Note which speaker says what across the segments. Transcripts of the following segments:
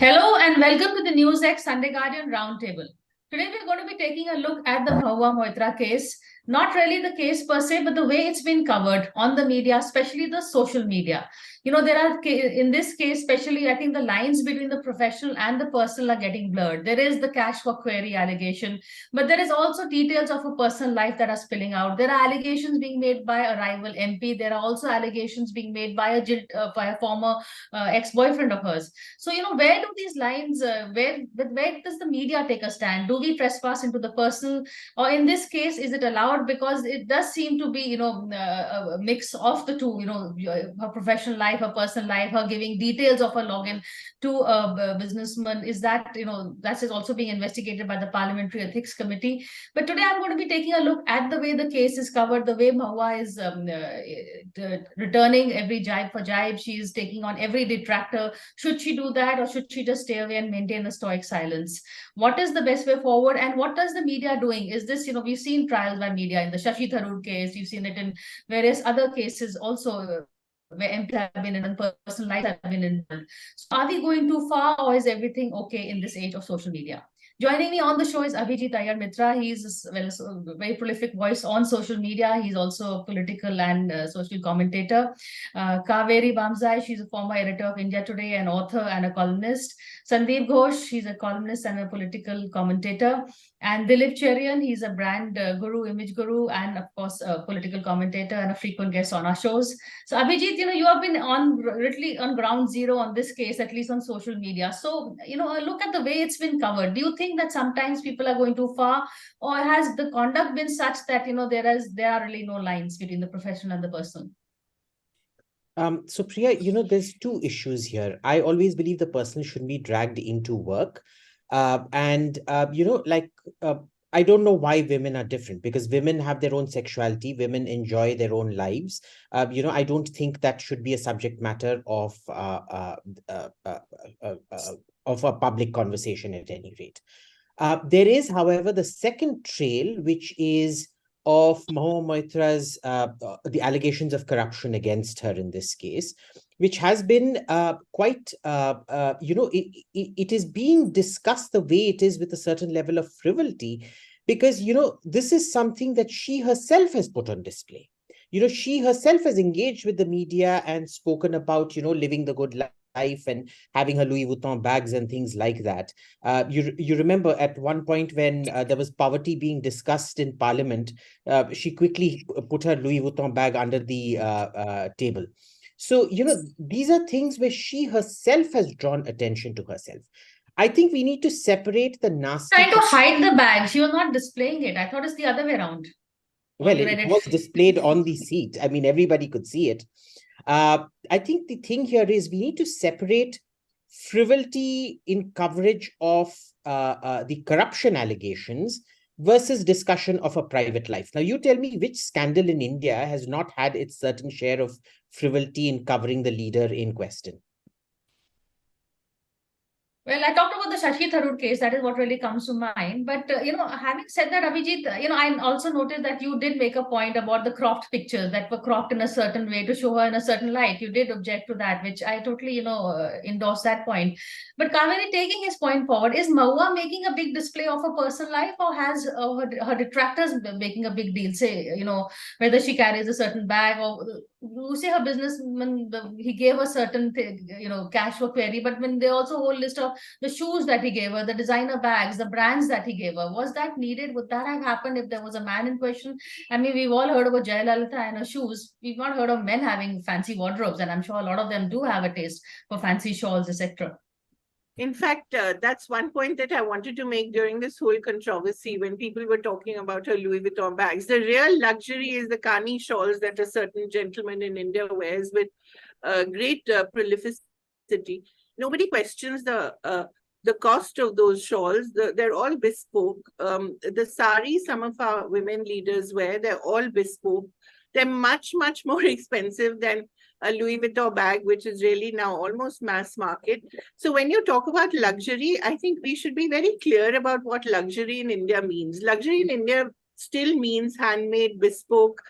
Speaker 1: Hello and welcome to the NewsX Sunday Guardian Roundtable. Today we're going to be taking a look at the Mahua Moitra case. Not really the case per se, but the way it's been covered on the media, especially the social media. There are, in this case, especially, I think the lines between the professional and the personal are getting blurred. There is the cash for query allegation, but there is also details of a personal life that are spilling out. There are allegations being made by a rival MP. There are also allegations being made by a former ex-boyfriend of hers. So, where do these lines, where does the media take a stand? Do we trespass into the personal, or in this case, is it allowed? Because it does seem to be, a mix of the two, her professional life, her personal life, her giving details of her login to a businessman. Is that, that is also being investigated by the Parliamentary Ethics Committee. But today I'm going to be taking a look at the way the case is covered, the way Mahua is returning every jibe for jibe. She is taking on every detractor. Should she do that, or should she just stay away and maintain a stoic silence? What is the best way forward, and what does the media doing? Is this, we've seen trials by media in the Shashi Tharoor case, we've seen it in various other cases also, where MPs have been in and personal lives have been involved. So are we going too far, or is everything okay in this age of social media? Joining me on the show is Abhijit Iyer Mitra. He's a very prolific voice on social media. He's also a political and social commentator. Kaveri Bamzai, she's a former editor of India Today, an author and a columnist. Sandeep Ghosh, he's a columnist and a political commentator. And Dilip Cherian, he's a brand guru, image guru, and of course, a political commentator and a frequent guest on our shows. So Abhijit, you have been literally on ground zero on this case, at least on social media. So, look at the way it's been covered. Do you think that sometimes people are going too far, or has the conduct been such that, there are really no lines between the professional and the personal?
Speaker 2: So Priya, there's two issues here. I always believe the person shouldn't be dragged into work. I don't know why women are different, because women have their own sexuality. Women enjoy their own lives. I don't think that should be a subject matter of a public conversation at any rate. There is, however, the second trail, which is of Mahua Moitra's, the allegations of corruption against her in this case, which has been quite, it is being discussed the way it is with a certain level of frivolity, because, this is something that she herself has put on display. She herself has engaged with the media and spoken about, living the good life and having her Louis Vuitton bags and things like that. You remember at one point when there was poverty being discussed in Parliament, she quickly put her Louis Vuitton bag under the table. So, these are things where she herself has drawn attention to herself. I think we need to separate the nasty...
Speaker 1: Trying to hide the bag. She was not displaying it. I thought it's the other way around.
Speaker 2: Well, it was displayed on the seat. I mean, everybody could see it. I think the thing here is we need to separate frivolity in coverage of the corruption allegations versus discussion of a private life. Now, you tell me which scandal in India has not had its certain share of frivolity in covering the leader in question.
Speaker 1: Well, I talked about the Shashi Tharoor case. That is what really comes to mind. But, having said that, Abhijit, I also noticed that you did make a point about the cropped pictures that were cropped in a certain way to show her in a certain light. You did object to that, which I totally, endorse that point. But Kaveri, taking his point forward, is Mahua making a big display of her personal life, or has her detractors making a big deal? Say, whether she carries a certain bag, or you say her businessman, he gave her certain, cash for query, but when they also whole list of the shoes that he gave her, the designer bags, the brands that he gave her, was that needed? Would that have happened if there was a man in question? I mean, we've all heard about Jayalalitha and her shoes. We've not heard of men having fancy wardrobes, and I'm sure a lot of them do have a taste for fancy shawls, etc.
Speaker 3: In fact, that's one point that I wanted to make during this whole controversy when people were talking about her Louis Vuitton bags. The real luxury is the Kani shawls that a certain gentleman in India wears with great prolificity. Nobody questions the cost of those shawls. They're all bespoke. The sari some of our women leaders wear, they're all bespoke. They're much, much more expensive than a Louis Vuitton bag, which is really now almost mass market. So when you talk about luxury, I think we should be very clear about what luxury in India means. Luxury in India still means handmade, bespoke,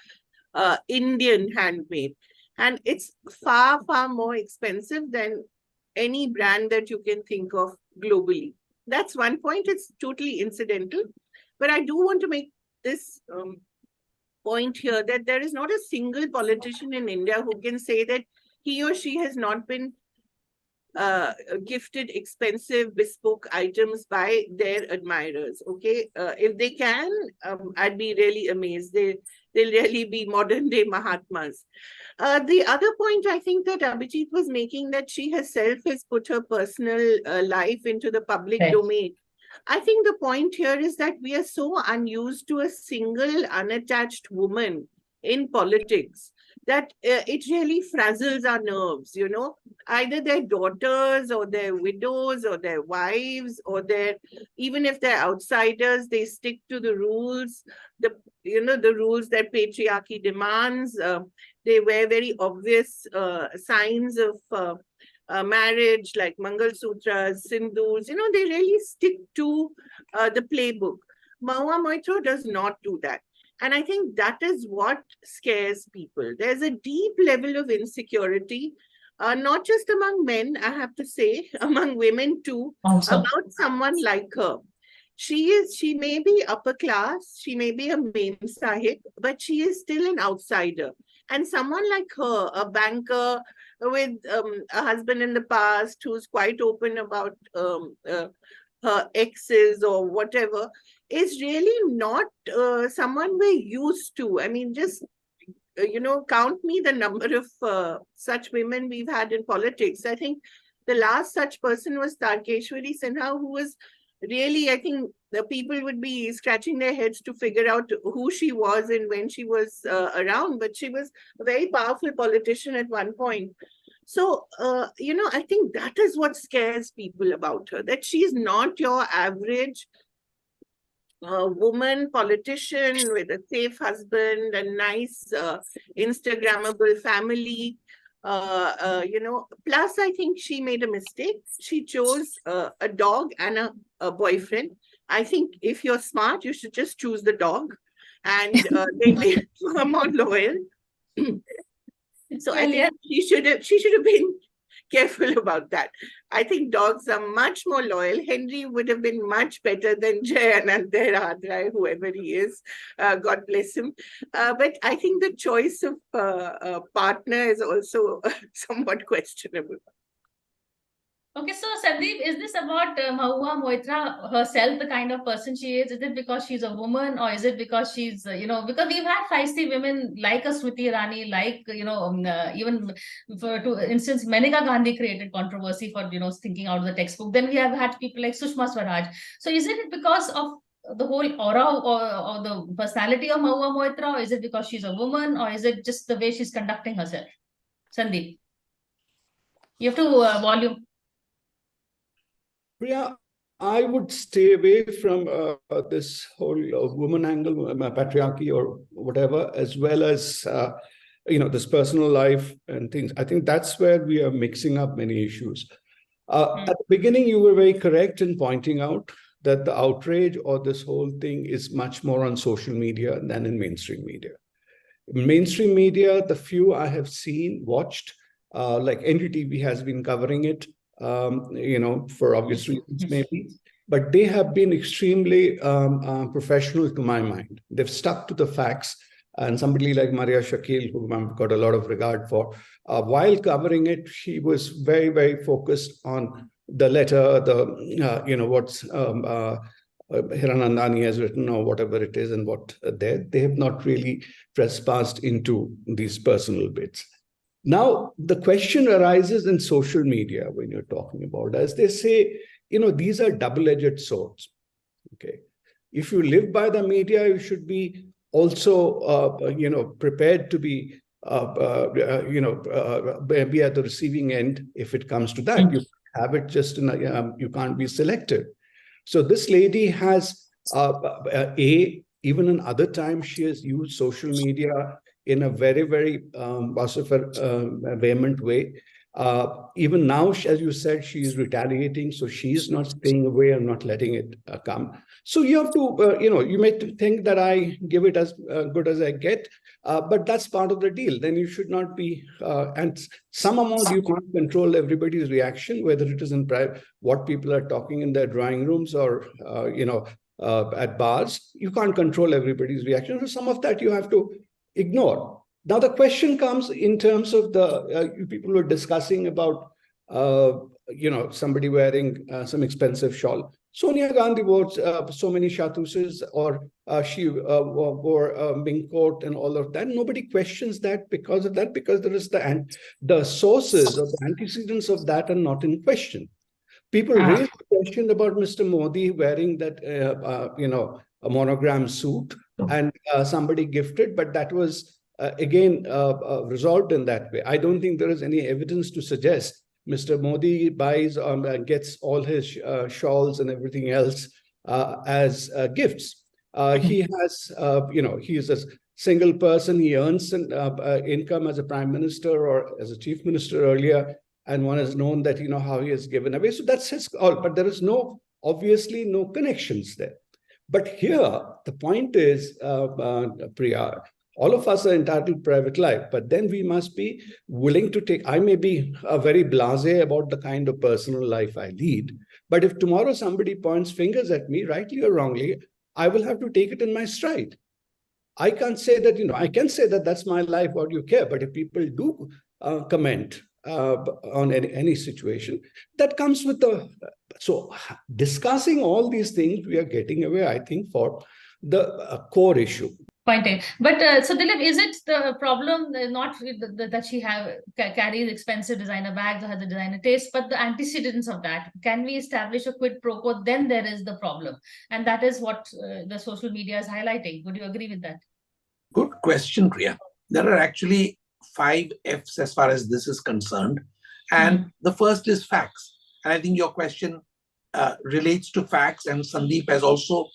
Speaker 3: Indian handmade. And it's far, far more expensive than any brand that you can think of globally. That's one point. It's totally incidental. But I do want to make this point here that there is not a single politician in India who can say that he or she has not been gifted expensive bespoke items by their admirers. Okay, if they can, I'd be really amazed. They'll really be modern day Mahatmas. The other point I think that Abhijit was making, that she herself has put her personal life into the public domain. I think the point here is that we are so unused to a single unattached woman in politics that it really frazzles our nerves, you know. Either their daughters or their widows or their wives or their, even if they're outsiders, they stick to the rules, the rules that patriarchy demands. They wear very obvious signs of marriage, like Mangal Sutras, Sindhurs. You know, they really stick to the playbook. Mahua Moitra does not do that. And I think that is what scares people. There's a deep level of insecurity, not just among men, I have to say, among women too, about someone like her. She may be upper class, she may be a main sahib, but she is still an outsider. And someone like her, a banker with a husband in the past who's quite open about her exes or whatever, is really not someone we're used to. I mean, just, count me the number of such women we've had in politics. I think the last such person was Tarkeshwari Sinha, who was really, I think the people would be scratching their heads to figure out who she was and when she was around, but she was a very powerful politician at one point. So, I think that is what scares people about her, that she's not your average woman politician with a safe husband, a nice Instagrammable family. Plus I think she made a mistake. She chose a dog and a boyfriend. I think if you're smart, you should just choose the dog, and they are more loyal. So I think she should have been careful about that. I think dogs are much more loyal. Henry would have been much better than Jay Anand Rai, whoever he is. God bless him. But I think the choice of partner is also somewhat questionable.
Speaker 1: Okay, so Sandeep, is this about Mahua Moitra herself, the kind of person she is? Is it because she's a woman, or is it because she's, because we've had feisty women like a Smriti Irani, like, even for instance, Maneka Gandhi created controversy for, thinking out of the textbook. Then we have had people like Sushma Swaraj. So is it because of the whole aura or the personality of Mahua Moitra, or is it because she's a woman, or is it just the way she's conducting herself? Sandeep, you have to volume.
Speaker 4: Priya, I would stay away from this whole woman angle, patriarchy or whatever, as well as, this personal life and things. I think that's where we are mixing up many issues. At the beginning, you were very correct in pointing out that the outrage or this whole thing is much more on social media than in mainstream media. In mainstream media, the few I have seen, watched, like NDTV has been covering it, for obvious reasons maybe, but they have been extremely professional to my mind. They've stuck to the facts, and somebody like Maria Shakil, whom I've got a lot of regard for, while covering it, she was very, very focused on the letter, what's Hiranandani has written or whatever it is, and what they have not really trespassed into these personal bits. Now, the question arises in social media when you're talking about, as they say, these are double-edged swords. Okay, if you live by the media, you should be also, prepared to be, be at the receiving end if it comes to that. You have it just in you can't be selective. So this lady has, even in other times, she has used social media in a very, very vehement way. Even now, as you said, she is retaliating, so she's not staying away and not letting it come. So you have to, you may think that I give it as good as I get, but that's part of the deal. Then you should not be, and some amount you can't control everybody's reaction, whether it is in private, what people are talking in their drawing rooms or, at bars. You can't control everybody's reaction. So some of that you have to ignore. Now, the question comes in terms of the people were discussing about, somebody wearing some expensive shawl. Sonia Gandhi wore so many chartreuses, or she wore a mink coat and all of that. Nobody questions that because of that, because there is the sources or the antecedents of that are not in question. People raised the question about Mr. Modi wearing that, a monogram suit, and somebody gifted, but that was again resolved in that way. I don't think there is any evidence to suggest Mr. Modi buys gets all his shawls and everything else as gifts. He has, he is a single person. He earns an income as a prime minister or as a chief minister earlier, and one has known that, how he has given away. So that's his call, but there is obviously no connections there. But here, the point is, Priya, all of us are entitled to private life, but then we must be willing to take, I may be very blasé about the kind of personal life I lead, but if tomorrow somebody points fingers at me, rightly or wrongly, I will have to take it in my stride. I can't say that, I can say that that's my life, what do you care? But if people do comment on any situation, that comes with so discussing all these things, we are getting away, I think, for the core issue.
Speaker 1: Pointing. But so Dilip, is it the problem not that she carries expensive designer bags or has a designer taste, but the antecedents of that? Can we establish a quid pro quo? Then there is the problem. And that is what the social media is highlighting. Would you agree with that?
Speaker 5: Good question, Priya. There are actually 5 Fs as far as this is concerned. And the first is facts. And I think your question relates to facts, and Sandeep has also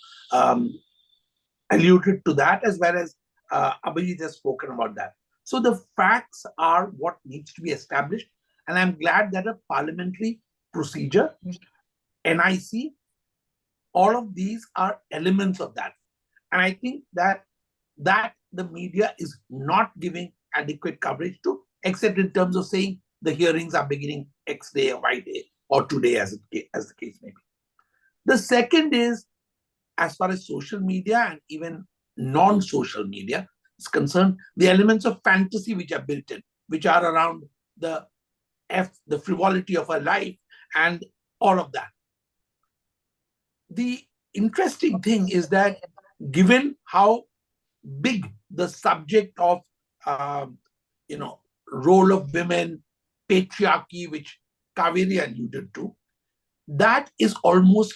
Speaker 5: alluded to that, as well as Abhijit has spoken about that. So the facts are what needs to be established. And I'm glad that a parliamentary procedure, NIC, all of these are elements of that. And I think that the media is not giving adequate coverage to, except in terms of saying the hearings are beginning X day or Y day or today, as the case may be. The second is, as far as social media and even non-social media is concerned, the elements of fantasy which are built in, which are around the frivolity of her life and all of that. The interesting thing is that given how big the subject of, role of women, patriarchy, which Kaveri alluded to, that is almost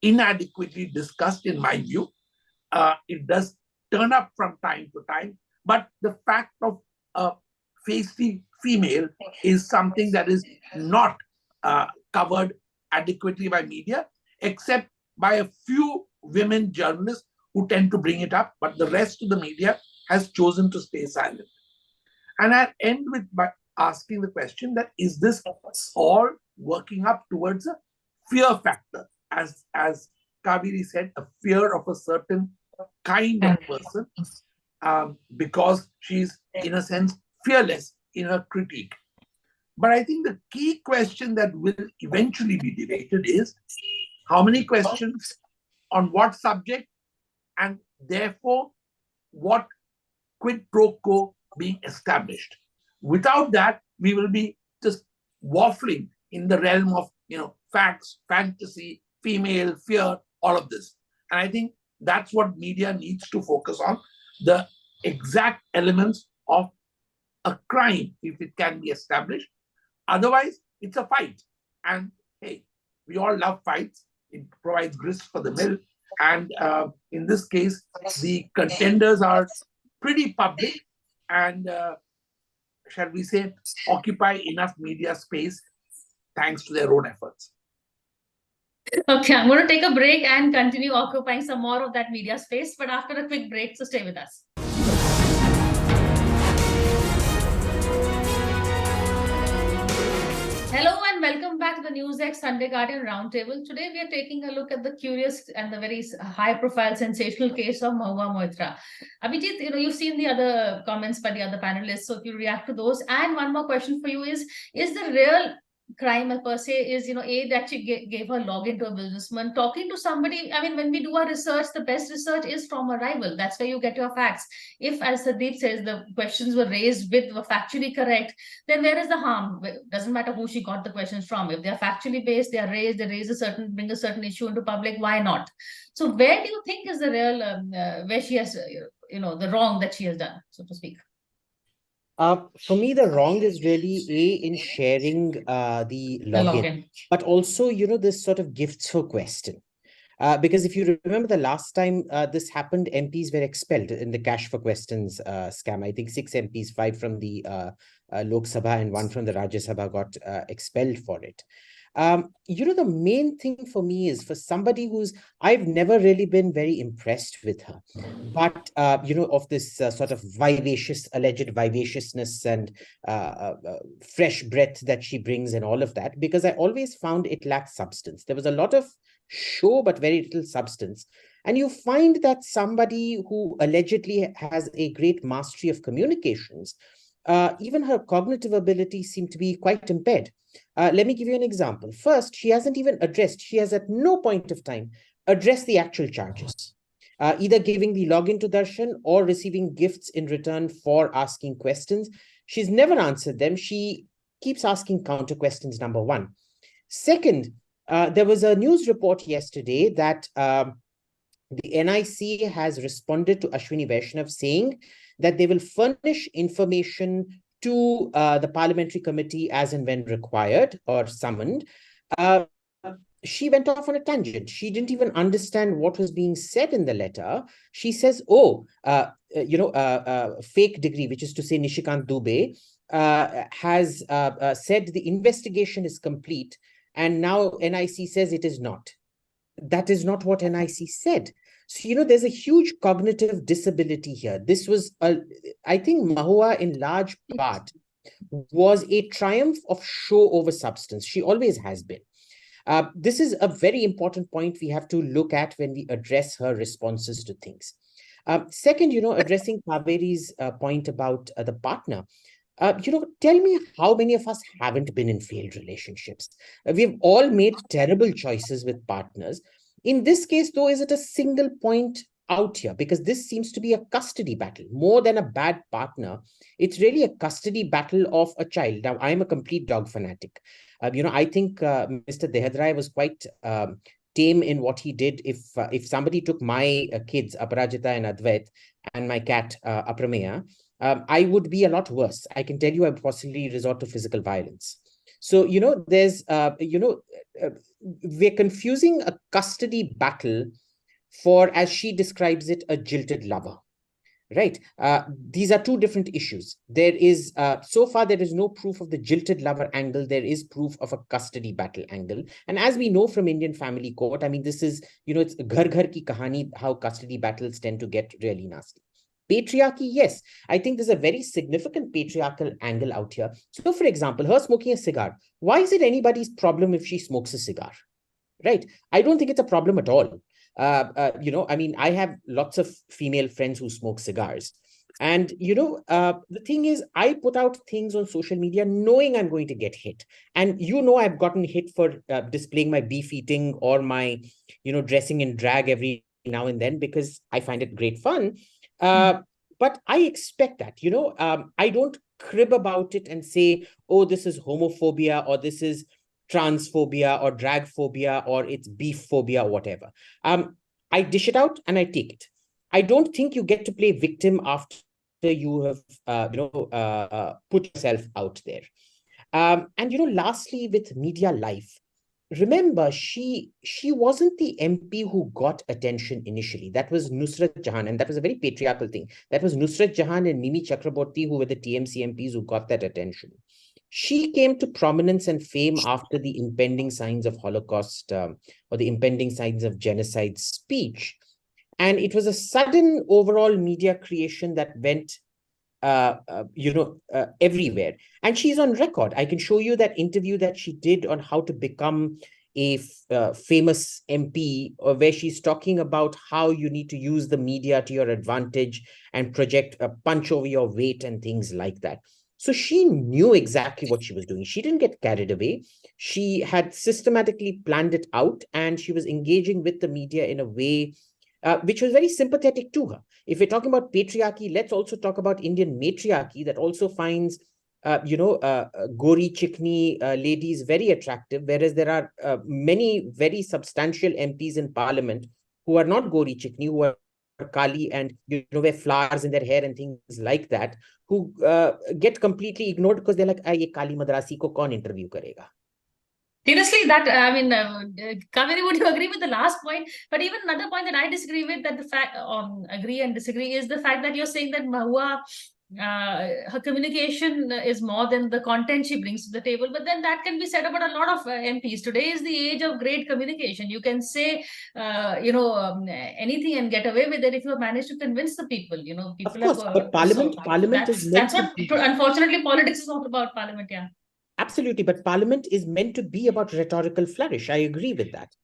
Speaker 5: inadequately discussed in my view. It does turn up from time to time, but the fact of a feisty female is something that is not covered adequately by media, except by a few women journalists who tend to bring it up, but the rest of the media has chosen to stay silent. And I'll end by asking the question that, is this all working up towards a fear factor? As Kaveri said, a fear of a certain kind of person, because she's, in a sense, fearless in her critique. But I think the key question that will eventually be debated is how many questions on what subject, and therefore what quid pro quo being established. Without that, we will be just waffling in the realm of, facts, fantasy, female, fear, all of this. And I think that's what media needs to focus on, the exact elements of a crime, if it can be established. Otherwise, it's a fight. And hey, we all love fights. It provides grist for the mill. And in this case, the contenders are pretty public and, shall we say, occupy enough media space thanks to their own efforts.
Speaker 1: Okay, I'm going to take a break and continue occupying some more of that media space, but after a quick break, so stay with us. back to the NewsX Sunday Guardian Roundtable. Today, we are taking a look at the curious and the very high-profile, sensational case of Mahua Moitra. Abhijit, you've seen the other comments by the other panelists, so if you react to those. And one more question for you is the real crime per se is, A, that she gave her login to a businessman, talking to somebody. I mean, when we do our research, the best research is from a rival. That's where you get your facts. If, as Sandeep says, the questions were raised were factually correct, then where is the harm? It doesn't matter who she got the questions from. If they're factually based, they bring a certain issue into public, why not? So where do you think is the real, where she has, the wrong that she has done, so to speak?
Speaker 2: For me, the wrong is really in sharing the login, but also, this sort of gifts for question. Because if you remember the last time this happened, MPs were expelled in the cash for questions scam. I think 6 MPs, 5 from the Lok Sabha and 1 from the Rajya Sabha got expelled for it. The main thing for me is for somebody I've never really been very impressed with her, but, of this sort of alleged vivaciousness and fresh breath that she brings and all of that, because I always found it lacked substance. There was a lot of show, but very little substance. And you find that somebody who allegedly has a great mastery of communications, even her cognitive abilities seem to be quite impaired. Let me give you an example. First, she has at no point of time addressed the actual charges, either giving the login to Darshan or receiving gifts in return for asking questions. She's never answered them. She keeps asking counter questions, number one. Second, there was a news report yesterday that the NIC has responded to Ashwini Vaishnav saying that they will furnish information to the parliamentary committee as and when required or summoned. She went off on a tangent. She didn't even understand what was being said in the letter. She says, fake degree, which is to say Nishikant Dubey, has said the investigation is complete, and now NIC says it is not. That is not what NIC said. So, there's a huge cognitive disability here. This was, I think Mahua in large part was a triumph of show over substance. She always has been. This is a very important point we have to look at when we address her responses to things. Second, addressing Kaveri's point about the partner. Tell me how many of us haven't been in failed relationships. We've all made terrible choices with partners. In this case, though, is it a single point out here? Because this seems to be a custody battle. More than a bad partner, it's really a custody battle of a child. Now, I'm a complete dog fanatic. I think Mr. Dehadrai was quite tame in what he did. If somebody took my kids, Aparajita and Advait, and my cat, Aprameya, I would be a lot worse. I can tell you I would possibly resort to physical violence. So, there's, we're confusing a custody battle for, as she describes it, a jilted lover, right? These are two different issues. There is, so far, there is no proof of the jilted lover angle. There is proof of a custody battle angle. And as we know from Indian family court, I mean, this is, it's ghar ghar ki kahani, how custody battles tend to get really nasty. Patriarchy, yes. I think there's a very significant patriarchal angle out here. So, for example, her smoking a cigar. Why is it anybody's problem if she smokes a cigar? Right? I don't think it's a problem at all. I mean, I have lots of female friends who smoke cigars. And, the thing is, I put out things on social media knowing I'm going to get hit. And, I've gotten hit for displaying my beef eating or my, dressing in drag every now and then because I find it great fun. But I expect that, I don't crib about it and say, oh, this is homophobia or this is transphobia or drag phobia or it's beef phobia or whatever. I dish it out and I take it. I don't think you get to play victim after you have, put yourself out there. And, lastly, with media life, remember, she wasn't the MP who got attention initially. That was Nusrat Jahan, and that was a very patriarchal thing. That was Nusrat Jahan and Mimi Chakraborty, who were the TMC MPs who got that attention. She came to prominence and fame after the impending signs of Holocaust or the impending signs of genocide speech. And it was a sudden overall media creation that went everywhere. And she's on record. I can show you that interview that she did on how to become a famous MP, where she's talking about how you need to use the media to your advantage and project a punch over your weight and things like that. So she knew exactly what she was doing. She didn't get carried away. She had systematically planned it out, and she was engaging with the media in a way which was very sympathetic to her. If we're talking about patriarchy, let's also talk about Indian matriarchy that also finds, gori chikni ladies very attractive, whereas there are many very substantial MPs in parliament who are not gori chikni, who are kali and wear flowers in their hair and things like that, who get completely ignored because they're like, ye kali madrasi ko kaun interview karega?
Speaker 1: Seriously, that Kaveri, would you agree with the last point? But even another point that I disagree with, that the fact agree and disagree, is the fact that you're saying that Mahua, her communication is more than the content she brings to the table. But then that can be said about a lot of MPs. Today is the age of great communication. You can say, anything and get away with it if you have managed to convince the people. People
Speaker 2: of course, but Parliament is meant
Speaker 1: that's what. Unfortunately, politics is not about Parliament. Yeah.
Speaker 2: Absolutely, but Parliament is meant to be about rhetorical flourish. I agree with that.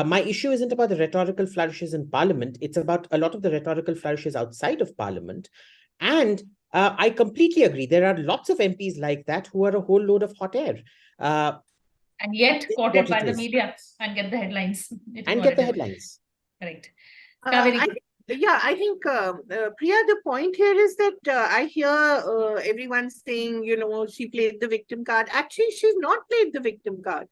Speaker 2: My issue isn't about the rhetorical flourishes in Parliament. It's about a lot of the rhetorical flourishes outside of Parliament. And I completely agree. There are lots of MPs like that who are a whole load of hot air.
Speaker 1: And yet quoted by the media and get the headlines.
Speaker 2: And get the headlines.
Speaker 1: Correct.
Speaker 3: I think, Priya, the point here is that I hear everyone saying, she played the victim card. Actually, she's not played the victim card.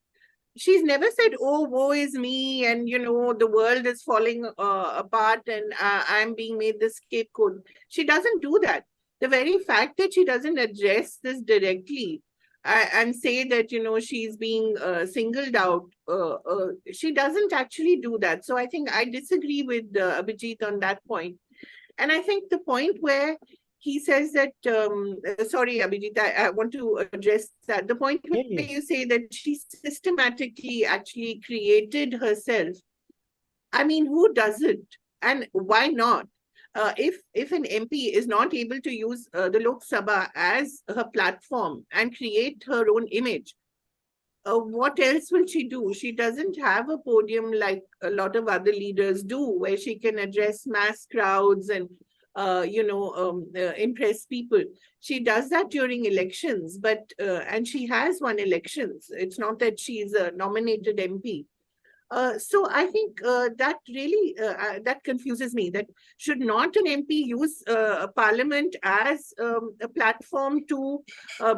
Speaker 3: She's never said, oh, woe is me, and, the world is falling apart and I'm being made the scapegoat. She doesn't do that. The very fact that she doesn't address this directly and say that, she's being singled out, she doesn't actually do that. So I think I disagree with Abhijit on that point. And I think the point where he says that, sorry, Abhijit, I want to address that. The point where you say that she systematically actually created herself. I mean, who doesn't? And why not? If an MP is not able to use the Lok Sabha as her platform and create her own image, what else will she do? She doesn't have a podium like a lot of other leaders do, where she can address mass crowds and impress people. She does that during elections, but and she has won elections. It's not that she's a nominated MP. So I think that really that confuses me. That should not an MP use Parliament as a platform to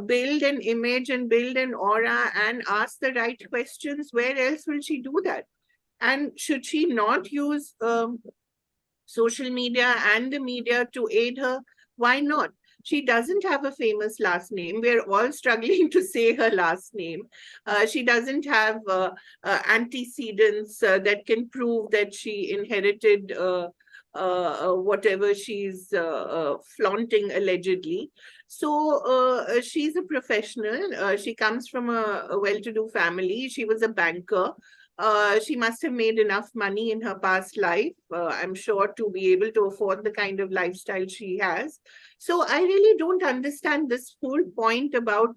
Speaker 3: build an image and build an aura and ask the right questions? Where else will she do that? And should she not use social media and the media to aid her? Why not? She doesn't have a famous last name. We're all struggling to say her last name. She doesn't have antecedents that can prove that she inherited whatever she's flaunting allegedly. So she's a professional. She comes from a well-to-do family. She was a banker. She must have made enough money in her past life, I'm sure, to be able to afford the kind of lifestyle she has. So I really don't understand this whole point about,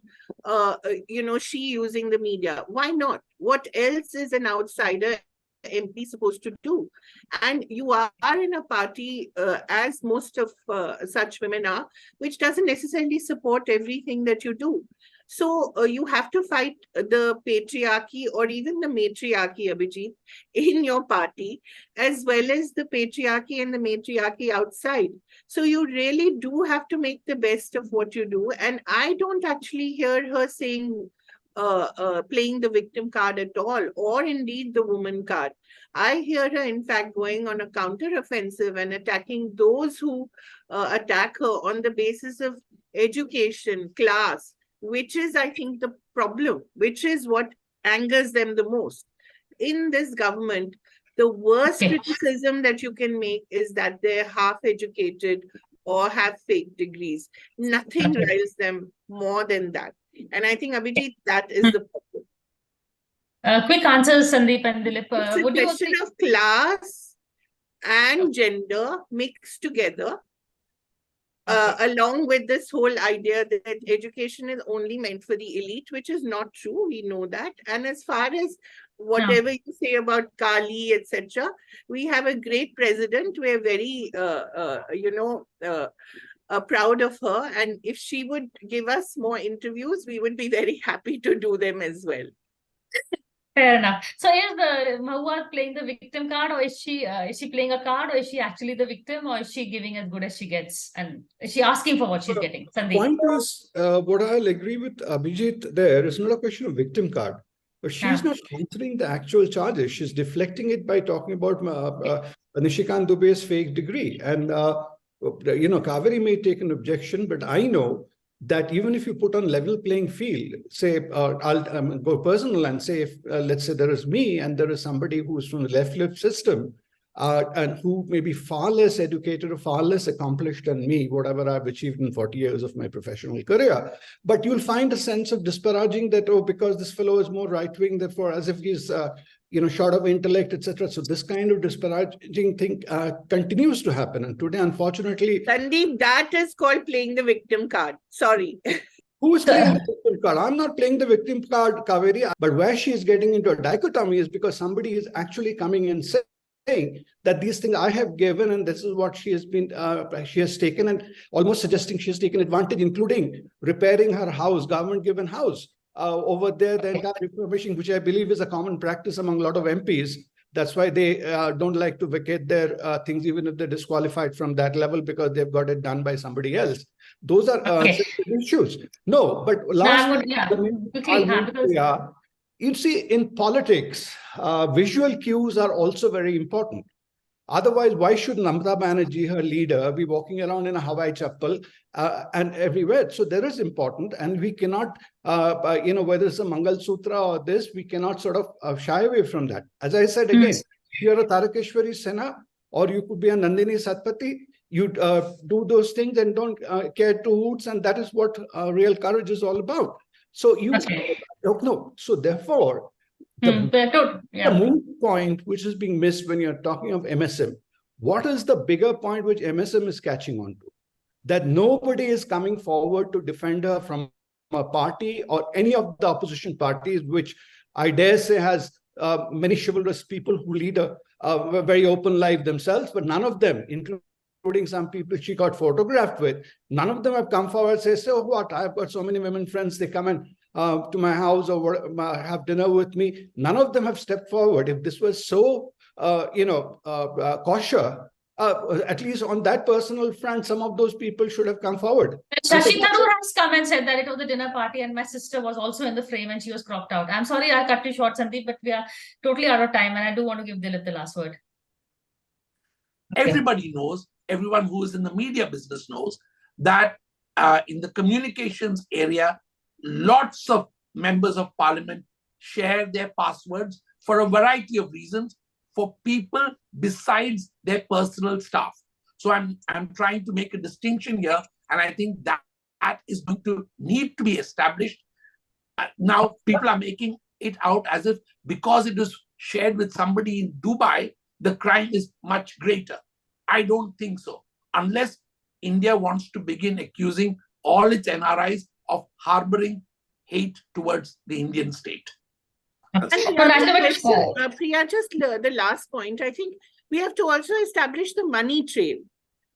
Speaker 3: she using the media. Why not? What else is an outsider MP supposed to do? And you are in a party, as most of such women are, which doesn't necessarily support everything that you do. So you have to fight the patriarchy or even the matriarchy, Abhijit, in your party, as well as the patriarchy and the matriarchy outside. So you really do have to make the best of what you do. And I don't actually hear her saying, playing the victim card at all, or indeed the woman card. I hear her, in fact, going on a counter-offensive and attacking those who attack her on the basis of education, class, which is, I think, the problem, which is what angers them the most. In this government, the worst criticism that you can make is that they're half-educated or have fake degrees. Nothing riles them more than that. And I think, Abhijit, that is the problem.
Speaker 1: Quick answers, Sandeep and Dilip.
Speaker 3: It's a question of class and gender mixed together. along with this whole idea that education is only meant for the elite, which is not true. We know that. And as far as whatever you say about Kali, etc., we have a great president. We're very, proud of her. And if she would give us more interviews, we would be very happy to do them as well.
Speaker 1: Fair enough. So is the Mahua playing the victim card, or is she playing a card, or is she actually the victim, or is she giving as good as she gets, and is she asking for what she's getting? Sandeep.
Speaker 4: Point is, what I'll agree with Abhijit there is not a question of victim card, but she's not answering the actual charges. She's deflecting it by talking about Nishikant Dubey's fake degree. And, Kaveri may take an objection, but I know that even if you put on level playing field, say, I'll go personal and say, if, let's say there is me and there is somebody who's from the left system, and who may be far less educated or far less accomplished than me, whatever I've achieved in 40 years of my professional career. But you'll find a sense of disparaging that, oh, because this fellow is more right-wing, therefore, as if he's, short of intellect, etc. So this kind of disparaging thing continues to happen. And today, unfortunately...
Speaker 3: Sandeep, that is called playing the victim card. Sorry.
Speaker 4: Who is playing the victim card? I'm not playing the victim card, Kaveri. But where she is getting into a dichotomy is because somebody is actually coming and saying that these things I have given, and this is what she has been, she has taken, and almost suggesting she has taken advantage, including repairing her house, government-given house. Over there, the entire refurbishing, which I believe is a common practice among a lot of MPs. That's why they don't like to vacate their things, even if they're disqualified from that level, because they've got it done by somebody else. Those are issues. No, but last, you see, in politics, visual cues are also very important. Otherwise, why should Mamata Banerjee, her leader, be walking around in a Hawaii chappal and everywhere? So there is important, and we cannot, whether it's a Mangal Sutra or this, we cannot sort of shy away from that. As I said again, if you're a Tarakeshwari Sena, or you could be a Nandini Satpati, you do those things and don't care two hoots, and that is what real courage is all about. So you don't know. So therefore, the main point which is being missed when you're talking of MSM, what is the bigger point which MSM is catching on to? That nobody is coming forward to defend her from a party or any of the opposition parties, which I dare say has many chivalrous people who lead a very open life themselves, but none of them, including some people she got photographed with, none of them have come forward and say, so what, I've got so many women friends, they come and to my house or have dinner with me. None of them have stepped forward. If this was so, kosher, at least on that personal front, some of those people should have come forward.
Speaker 1: Shashi Tharoor has come and said that it was a dinner party and my sister was also in the frame and she was cropped out. I'm sorry I cut you short, Sandeep, but we are totally out of time and I do want to give Dilip the last word.
Speaker 5: Everybody knows, everyone who is in the media business knows that in the communications area, lots of members of parliament share their passwords for a variety of reasons for people besides their personal staff. So I'm trying to make a distinction here, and I think that is going to need to be established. Now people are making it out as if because it was shared with somebody in Dubai, the crime is much greater. I don't think so. Unless India wants to begin accusing all its NRIs of harboring hate towards the Indian state.
Speaker 3: And Priya, just the last point, I think we have to also establish the money trail.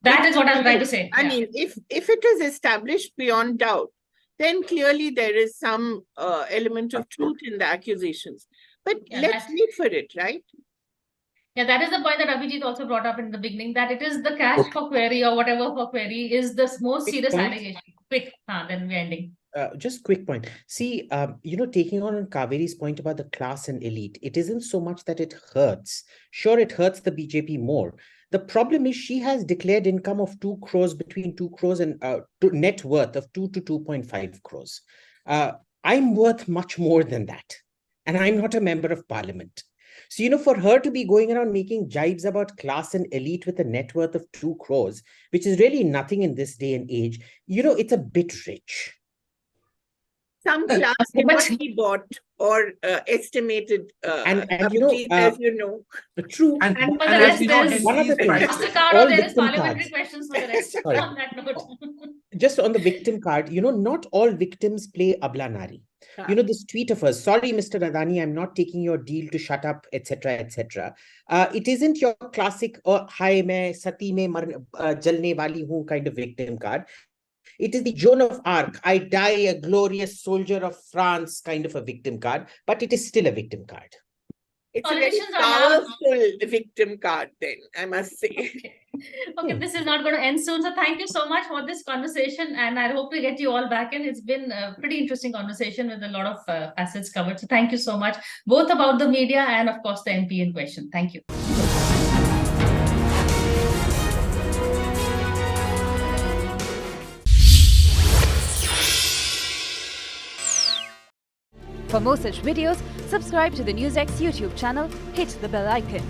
Speaker 1: That is what I was trying to say.
Speaker 3: I mean, if it is established beyond doubt, then clearly there is some element of truth in the accusations. But let's wait for it, right?
Speaker 1: Yeah, that is the point that Abhijit also brought up in the beginning, that it is the cash for query or whatever for query is the most serious allegation. Quick, then we're ending.
Speaker 2: Just quick point. See, taking on Kaveri's point about the class and elite, it isn't so much that it hurts. Sure, it hurts the BJP more. The problem is she has declared income of 2 crores, between 2 crores and net worth of 2 to 2.5 crores. I'm worth much more than that. And I'm not a member of parliament. So, for her to be going around making jibes about class and elite with a net worth of 2 crores, which is really nothing in this day and age, it's a bit rich.
Speaker 3: Some class cannot be bought or estimated,
Speaker 2: And
Speaker 3: Abhijit, as you know.
Speaker 2: true.
Speaker 5: And,
Speaker 1: For the
Speaker 5: and
Speaker 1: rest,
Speaker 5: as we know,
Speaker 1: there's
Speaker 2: one of the
Speaker 5: NC is
Speaker 2: things-
Speaker 5: priceless.
Speaker 1: MasterCard
Speaker 2: all
Speaker 1: or there is
Speaker 2: victim
Speaker 1: parliamentary
Speaker 2: cards.
Speaker 1: questions for the rest.
Speaker 2: Sorry.
Speaker 1: On that note.
Speaker 2: Just on the victim card, not all victims play Abla Nari. This tweet of hers, sorry, Mr. Adani, I'm not taking your deal to shut up, etc., etc. It isn't your classic, hi, main sati mein jalne wali hu kind of victim card. It is the Joan of Arc, I die a glorious soldier of France kind of a victim card, but it is still a victim card.
Speaker 3: It's a very
Speaker 1: Politicians are now-
Speaker 3: powerful victim card then, I must say.
Speaker 1: Okay, this is not going to end soon. So thank you so much for this conversation. And I hope to get you all back in. It's been a pretty interesting conversation with a lot of facets covered. So thank you so much, both about the media and of course the MP in question. Thank you.
Speaker 6: For more such videos, subscribe to the NewsX YouTube channel, hit the bell icon.